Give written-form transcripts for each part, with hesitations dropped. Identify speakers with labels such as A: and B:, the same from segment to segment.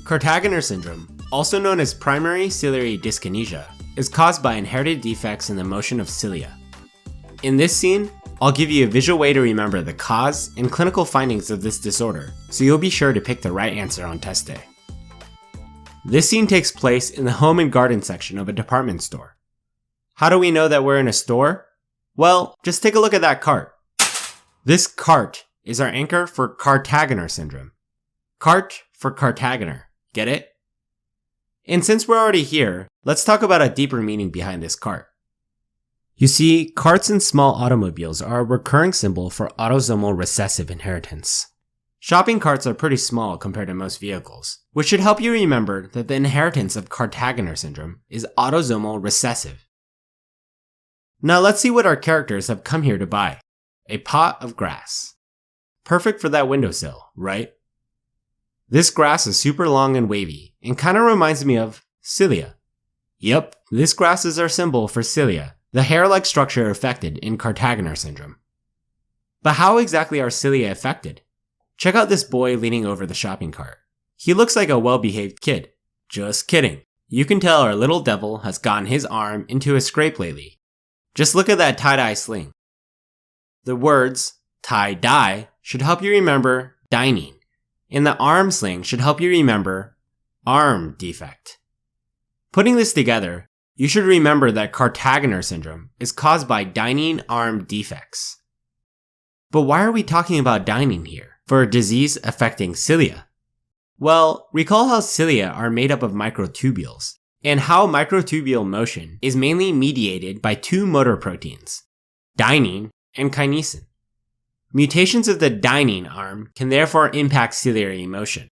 A: Kartagener syndrome, also known as primary ciliary dyskinesia, is caused by inherited defects in the motion of cilia. In this scene, I'll give you a visual way to remember the cause and clinical findings of this disorder, so you'll be sure to pick the right answer on test day. This scene takes place in the home and garden section of a department store. How do we know that we're in a store? Well, just take a look at that cart. This cart is our anchor for Kartagener syndrome. Cart for Kartagener. Get it? And since we're already here, let's talk about a deeper meaning behind this cart. You see, carts and small automobiles are a recurring symbol for autosomal recessive inheritance. Shopping carts are pretty small compared to most vehicles, which should help you remember that the inheritance of Kartagener syndrome is autosomal recessive. Now let's see what our characters have come here to buy. A pot of grass. Perfect for that windowsill, right? This grass is super long and wavy, and kinda reminds me of cilia. Yep, this grass is our symbol for cilia, the hair-like structure affected in Kartagener syndrome. But how exactly are cilia affected? Check out this boy leaning over the shopping cart. He looks like a well-behaved kid. Just kidding. You can tell our little devil has gotten his arm into a scrape lately. Just look at that tie-dye sling. The words tie-dye should help you remember dining, and the arm sling should help you remember arm defect. Putting this together, you should remember that Kartagener syndrome is caused by dining arm defects. But why are we talking about dining here for a disease affecting cilia? Well, recall how cilia are made up of microtubules, and how microtubule motion is mainly mediated by two motor proteins, dynein and kinesin. Mutations of the dynein arm can therefore impact ciliary motion.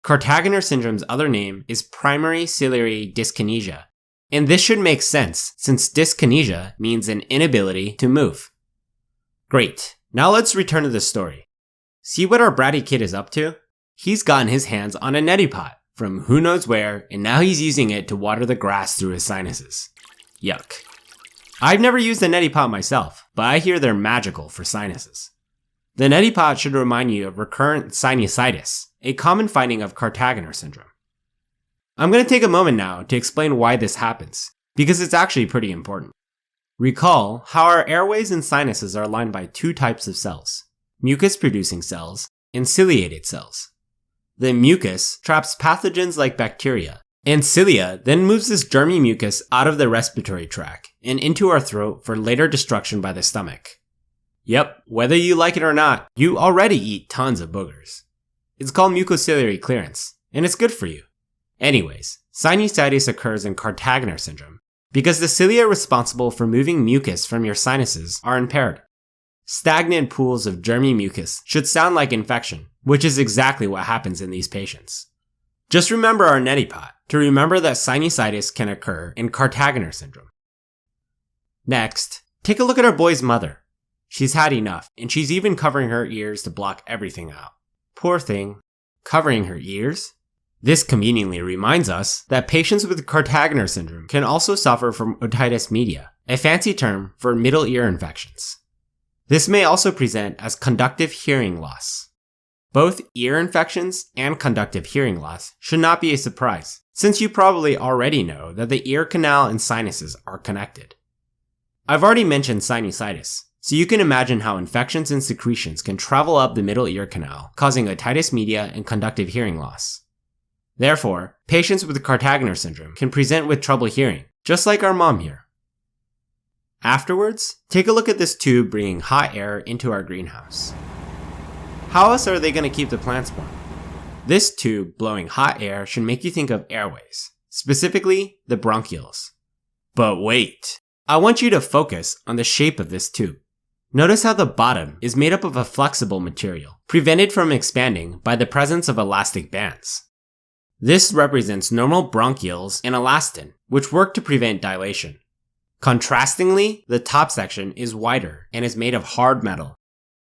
A: Kartagener syndrome's other name is primary ciliary dyskinesia, and this should make sense since dyskinesia means an inability to move. Great, now let's return to the story. See what our bratty kid is up to? He's gotten his hands on a neti pot from who knows where, and now he's using it to water the grass through his sinuses. Yuck. I've never used a neti pot myself, but I hear they're magical for sinuses. The neti pot should remind you of recurrent sinusitis, a common finding of Kartagener syndrome. I'm going to take a moment now to explain why this happens, because it's actually pretty important. Recall how our airways and sinuses are lined by two types of cells, mucus-producing cells and ciliated cells. The mucus traps pathogens like bacteria, and cilia then moves this germy mucus out of the respiratory tract and into our throat for later destruction by the stomach. Yep, whether you like it or not, you already eat tons of boogers. It's called mucociliary clearance, and it's good for you. Anyways, sinusitis occurs in Kartagener syndrome because the cilia responsible for moving mucus from your sinuses are impaired. Stagnant pools of germy mucus should sound like infection, which is exactly what happens in these patients. Just remember our neti pot to remember that sinusitis can occur in Kartagener syndrome. Next, take a look at our boy's mother. She's had enough, and she's even covering her ears to block everything out. Poor thing. Covering her ears? This conveniently reminds us that patients with Kartagener syndrome can also suffer from otitis media, a fancy term for middle ear infections. This may also present as conductive hearing loss. Both ear infections and conductive hearing loss should not be a surprise, since you probably already know that the ear canal and sinuses are connected. I've already mentioned sinusitis, so you can imagine how infections and secretions can travel up the middle ear canal, causing otitis media and conductive hearing loss. Therefore, patients with Kartagener syndrome can present with trouble hearing, just like our mom here. Afterwards, take a look at this tube bringing hot air into our greenhouse. How else are they going to keep the plants warm? This tube blowing hot air should make you think of airways, specifically the bronchioles. But wait, I want you to focus on the shape of this tube. Notice how the bottom is made up of a flexible material, prevented from expanding by the presence of elastic bands. This represents normal bronchioles and elastin, which work to prevent dilation. Contrastingly, the top section is wider and is made of hard metal.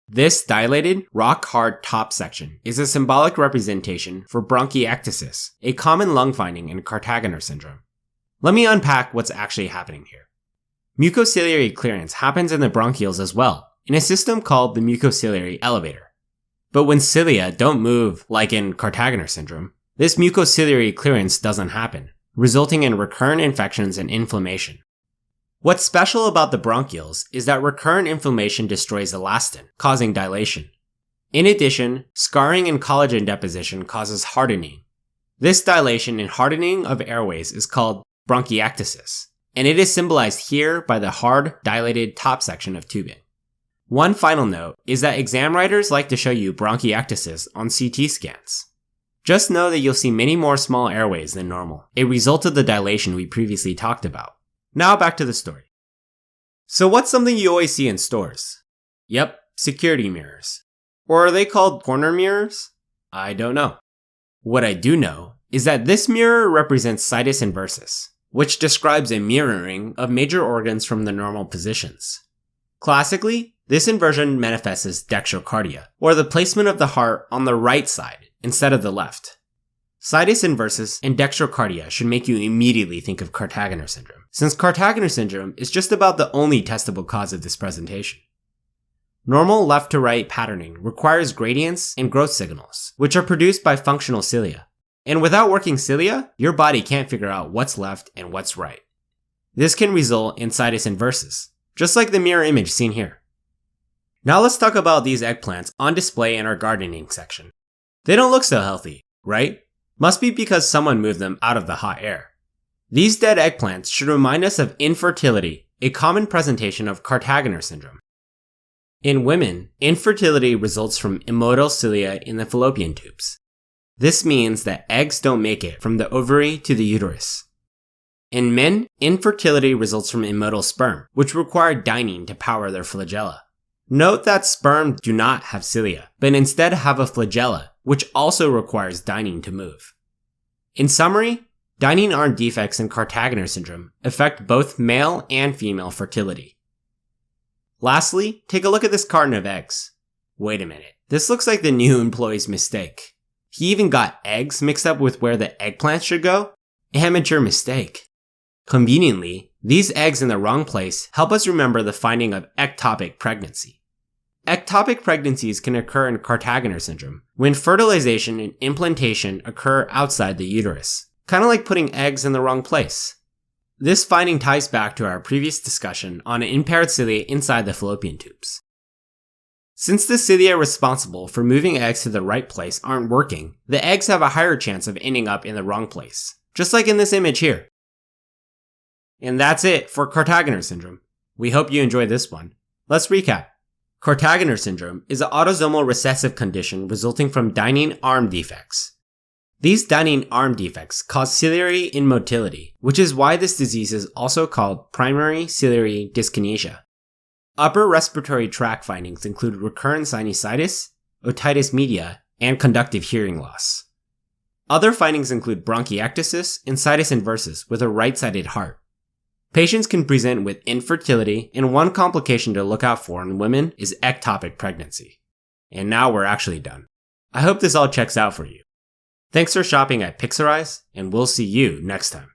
A: This dilated, rock-hard top section is a symbolic representation for bronchiectasis, a common lung finding in Kartagener syndrome. Let me unpack what's actually happening here. Mucociliary clearance happens in the bronchioles as well, in a system called the mucociliary elevator. But when cilia don't move like in Kartagener syndrome, this mucociliary clearance doesn't happen, resulting in recurrent infections and inflammation. What's special about the bronchioles is that recurrent inflammation destroys elastin, causing dilation. In addition, scarring and collagen deposition causes hardening. This dilation and hardening of airways is called bronchiectasis, and it is symbolized here by the hard, dilated top section of tubing. One final note is that exam writers like to show you bronchiectasis on CT scans. Just know that you'll see many more small airways than normal, a result of the dilation we previously talked about. Now back to the story. So what's something you always see in stores? Yep, security mirrors. Or are they called corner mirrors? I don't know. What I do know is that this mirror represents situs inversus, which describes a mirroring of major organs from the normal positions. Classically, this inversion manifests as dextrocardia, or the placement of the heart on the right side instead of the left. Situs inversus and dextrocardia should make you immediately think of Kartagener syndrome, since Kartagener syndrome is just about the only testable cause of this presentation. Normal left to right patterning requires gradients and growth signals, which are produced by functional cilia. And without working cilia, your body can't figure out what's left and what's right. This can result in situs inversus, just like the mirror image seen here. Now let's talk about these eggplants on display in our gardening section. They don't look so healthy, right? Must be because someone moved them out of the hot air. These dead eggplants should remind us of infertility, a common presentation of Kartagener syndrome. In women, infertility results from immotile cilia in the fallopian tubes. This means that eggs don't make it from the ovary to the uterus. In men, infertility results from immotile sperm, which require dining to power their flagella. Note that sperm do not have cilia, but instead have a flagella, which also requires dining to move. In summary, dining arm defects in Kartagener syndrome affect both male and female fertility. Lastly, take a look at this carton of eggs. Wait a minute, this looks like the new employee's mistake. He even got eggs mixed up with where the eggplants should go? Amateur mistake. Conveniently, these eggs in the wrong place help us remember the finding of ectopic pregnancy. Ectopic pregnancies can occur in Kartagener syndrome when fertilization and implantation occur outside the uterus, kind of like putting eggs in the wrong place. This finding ties back to our previous discussion on impaired cilia inside the fallopian tubes. Since the cilia responsible for moving eggs to the right place aren't working, the eggs have a higher chance of ending up in the wrong place, just like in this image here. And that's it for Kartagener syndrome. We hope you enjoyed this one. Let's recap. Kartagener syndrome is an autosomal recessive condition resulting from dining arm defects. These dining arm defects cause ciliary immotility, which is why this disease is also called primary ciliary dyskinesia. Upper respiratory tract findings include recurrent sinusitis, otitis media, and conductive hearing loss. Other findings include bronchiectasis and situs inversus with a right-sided heart. Patients can present with infertility, and one complication to look out for in women is ectopic pregnancy. And now we're actually done. I hope this all checks out for you. Thanks for shopping at Pixarize, and we'll see you next time.